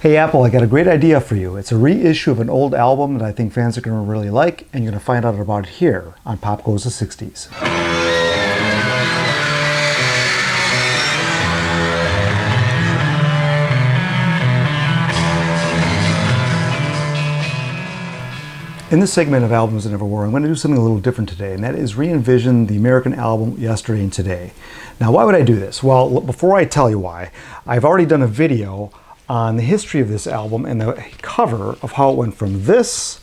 Hey Apple, I got a great idea for you. It's a reissue of an old album that I think fans are going to really like, and you're going to find out about it here on Pop Goes the 60s. In this segment of Albums That Never Were, I'm going to do something a little different today, and that is re-envision the American album Yesterday and Today. Now, why would I do this? Well, before I tell you why, I've already done a video on the history of this album and the cover of how it went from this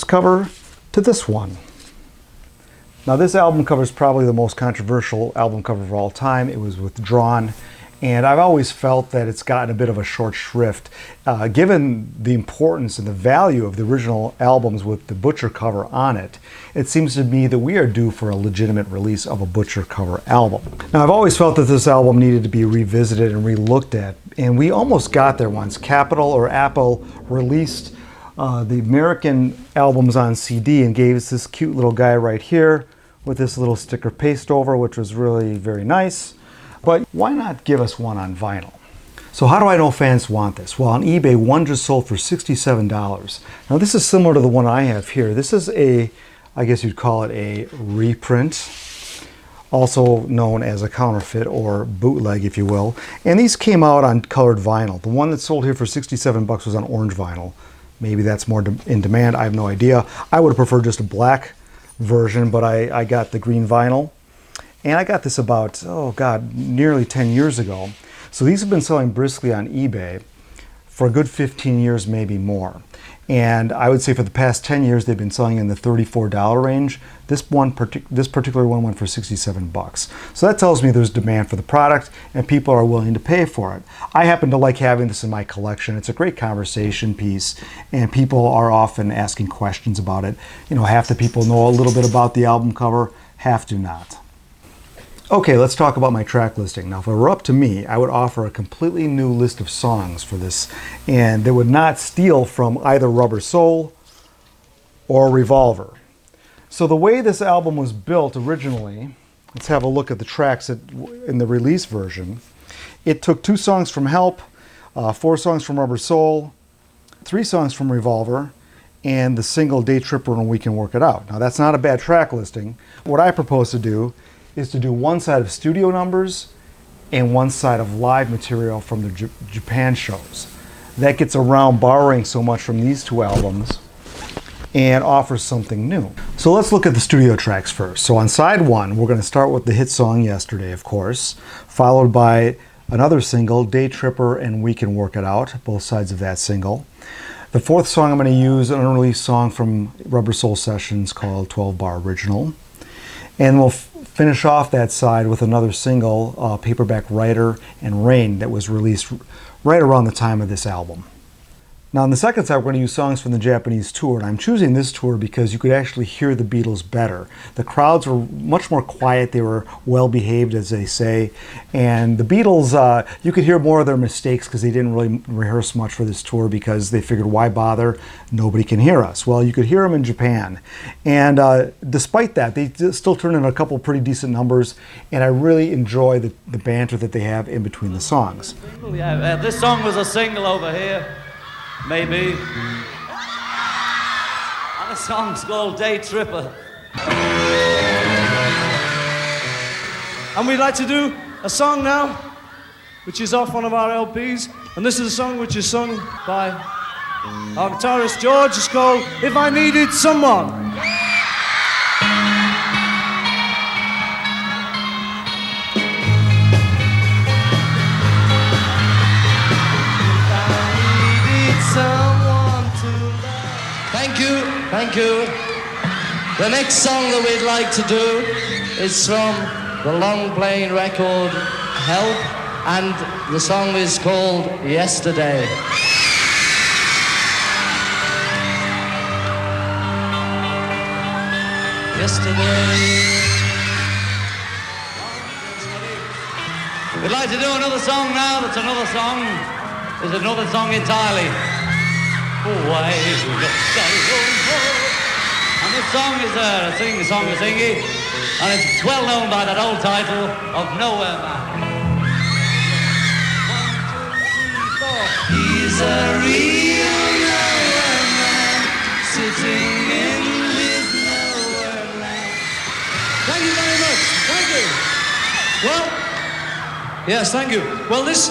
cover to this one. Now, this album cover is probably the most controversial album cover of all time. It was withdrawn, and I've always felt that it's gotten a bit of a short shrift. Given the importance and the value of the original albums with the Butcher cover on it, it seems to me that we are due for a legitimate release of a Butcher cover album. Now, I've always felt that this album needed to be revisited and re-looked at, and we almost got there once. Capitol or Apple released the American albums on CD and gave us this cute little guy right here with this little sticker paste over, which was really very nice. But why not give us one on vinyl? So how do I know fans want this? Well, on eBay, one just sold for $67. Now this is similar to the one I have here. This is I guess you'd call it a reprint, also known as a counterfeit or bootleg, if you will. And these came out on colored vinyl. The one that sold here for $67 was on orange vinyl. Maybe that's more in demand, I have no idea. I would have preferred just a black version, but I got the green vinyl. And I got this about, oh God, nearly 10 years ago. So these have been selling briskly on eBay for a good 15 years, maybe more. And I would say for the past 10 years, they've been selling in the $34 range. This particular one went for $67. So that tells me there's demand for the product and people are willing to pay for it. I happen to like having this in my collection. It's a great conversation piece and people are often asking questions about it. You know, half the people know a little bit about the album cover, half do not. Okay, let's talk about my track listing. Now, if it were up to me, I would offer a completely new list of songs for this, and they would not steal from either Rubber Soul or Revolver. So the way this album was built originally, let's have a look at the tracks in the release version. It took 2 songs from Help, 4 songs from Rubber Soul, 3 songs from Revolver, and the single Day Tripper and We Can Work It Out. Now, that's not a bad track listing. What I propose to do is to do one side of studio numbers and one side of live material from the Japan shows. That gets around borrowing so much from these 2 albums and offers something new. So let's look at the studio tracks first. So on side 1, we're going to start with the hit song Yesterday, of course, followed by another single, Day Tripper and We Can Work It Out, both sides of that single. The 4th song I'm going to use an unreleased song from Rubber Soul Sessions called 12 Bar Original. And we'll finish off that side with another single, Paperback Writer and Rain, that was released right around the time of this album. Now on the second side, we're going to use songs from the Japanese tour, and I'm choosing this tour because you could actually hear the Beatles better. The crowds were much more quiet, they were well behaved, as they say, and the Beatles, you could hear more of their mistakes because they didn't really rehearse much for this tour because they figured, why bother? Nobody can hear us. Well, you could hear them in Japan, and despite that, they still turned in a couple pretty decent numbers, and I really enjoy the banter that they have in between the songs. Yeah, this song was a single over here. Maybe. And the song's called Day Tripper. And we'd like to do a song now, which is off one of our LPs. And this is a song which is sung by our guitarist George. It's called If I Needed Someone. Thank you. The next song that we'd like to do is from the long playing record Help, and the song is called Yesterday. Yesterday. We'd like to do another song now. That's another song. It's another song entirely. Away we go. And this song is a song of singing, and it's well known by that old title of Nowhere Man. 1, 2, 3, 4. He's a real nowhere man, sitting in his nowhere land. Thank you very much. Thank you. Well, yes, thank you. Well, this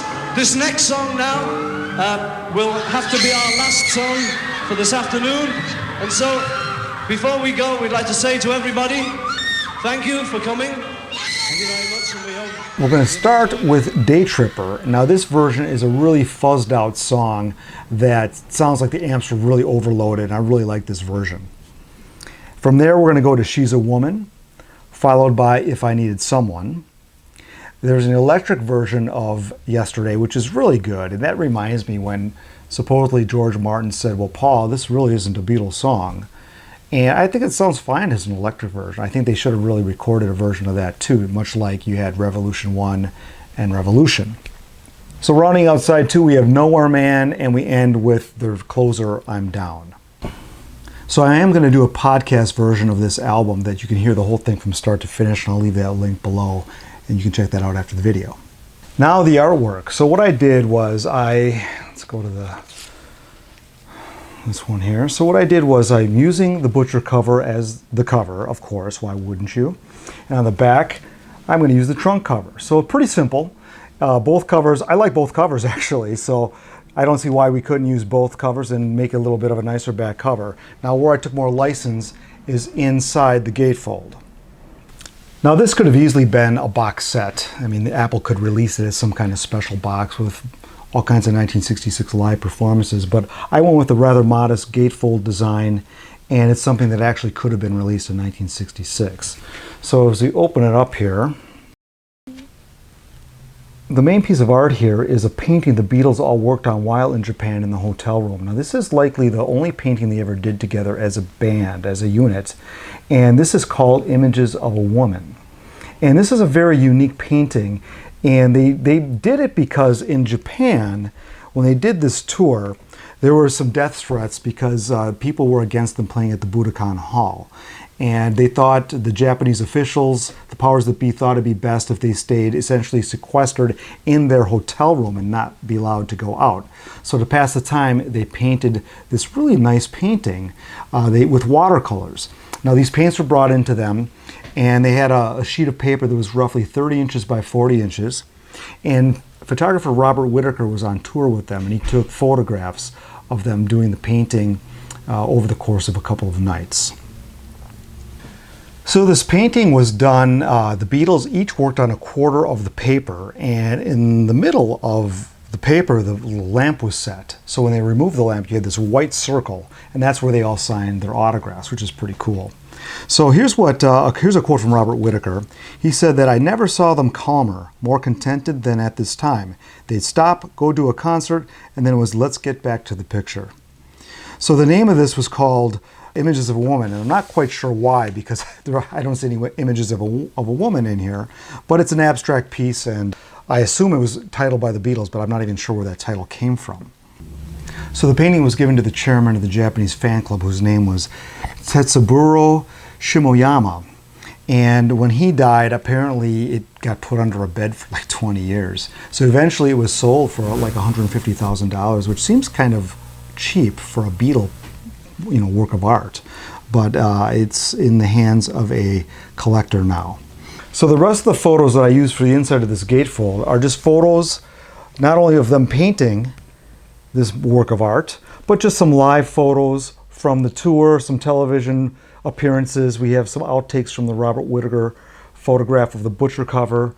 next song now will have to be our last song for this afternoon. And so, before we go, we'd like to say to everybody, thank you for coming. Thank you very much, and we hope... We're going to start with Day Tripper. Now this version is a really fuzzed out song that sounds like the amps are really overloaded, and I really like this version. From there we're going to go to She's a Woman, followed by If I Needed Someone. There's an electric version of Yesterday, which is really good, and that reminds me when supposedly George Martin said, well, Paul, this really isn't a Beatles song. And I think it sounds fine as an electric version. I think they should have really recorded a version of that too, much like you had Revolution 1 and Revolution. So rounding outside 2, we have Nowhere Man, and we end with the closer, I'm Down. So I am going to do a podcast version of this album that you can hear the whole thing from start to finish, and I'll leave that link below, and you can check that out after the video. Now the artwork. So what I did was let's go to this one here. So what I did was I'm using the Butcher cover as the cover, of course, why wouldn't you? And on the back, I'm going to use the trunk cover. So pretty simple. Both covers, I like both covers actually, so I don't see why we couldn't use both covers and make a little bit of a nicer back cover. Now where I took more license is inside the gatefold. Now this could have easily been a box set. I mean, Apple could release it as some kind of special box with all kinds of 1966 live performances, but I went with a rather modest gatefold design, and it's something that actually could have been released in 1966. So as we open it up here, the main piece of art here is a painting the Beatles all worked on while in Japan in the hotel room. Now this is likely the only painting they ever did together as a band, as a unit, and this is called Images of a Woman. And this is a very unique painting, and they did it because in Japan, when they did this tour, there were some death threats because people were against them playing at the Budokan Hall. And they thought, the Japanese officials, the powers that be, thought it'd be best if they stayed essentially sequestered in their hotel room and not be allowed to go out. So to pass the time, they painted this really nice painting with watercolors. Now these paints were brought into them, and they had a sheet of paper that was roughly 30 inches by 40 inches. And photographer Robert Whittaker was on tour with them, and he took photographs of them doing the painting over the course of a couple of nights. So this painting was done, the Beatles each worked on a quarter of the paper, and in the middle of the paper, the lamp was set. So when they removed the lamp, you had this white circle, and that's where they all signed their autographs, which is pretty cool. So here's a quote from Robert Whittaker. He said that I never saw them calmer, more contented than at this time. They'd stop, go do a concert, and then it was let's get back to the picture. So the name of this was called Images of a Woman, and I'm not quite sure why, because I don't see any images of a woman in here, but it's an abstract piece, and I assume it was titled by the Beatles, but I'm not even sure where that title came from. So the painting was given to the chairman of the Japanese fan club, whose name was Tetsuburo Shimoyama. And when he died, apparently it got put under a bed for like 20 years. So eventually it was sold for like $150,000, which seems kind of cheap for a Beatle, work of art. But it's in the hands of a collector now. So the rest of the photos that I used for the inside of this gatefold are just photos, not only of them painting this work of art, but just some live photos from the tour, some television appearances. We have some outtakes from the Robert Whittaker photograph of the Butcher cover,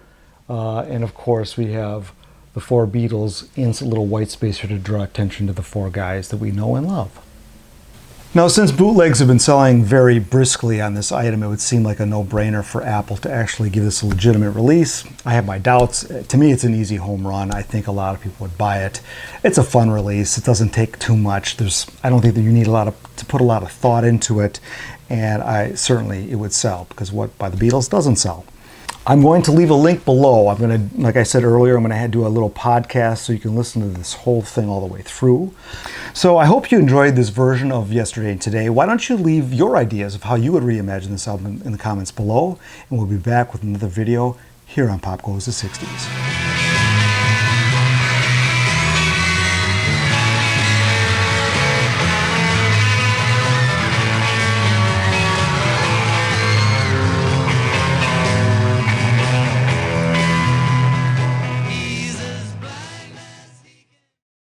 and of course we have the four Beatles in a little white space here to draw attention to the four guys that we know and love. Now, since bootlegs have been selling very briskly on this item, it would seem like a no-brainer for Apple to actually give this a legitimate release. I have my doubts. To me, it's an easy home run. I think a lot of people would buy it. It's a fun release. It doesn't take too much. I don't think that you need to put a lot of thought into it, and certainly it would sell, because what by the Beatles doesn't sell. I'm going to leave a link below. I'm going to, like I said earlier, I'm going to do a little podcast so you can listen to this whole thing all the way through. So I hope you enjoyed this version of Yesterday and Today. Why don't you leave your ideas of how you would reimagine this album in the comments below, and we'll be back with another video here on Pop Goes the 60s.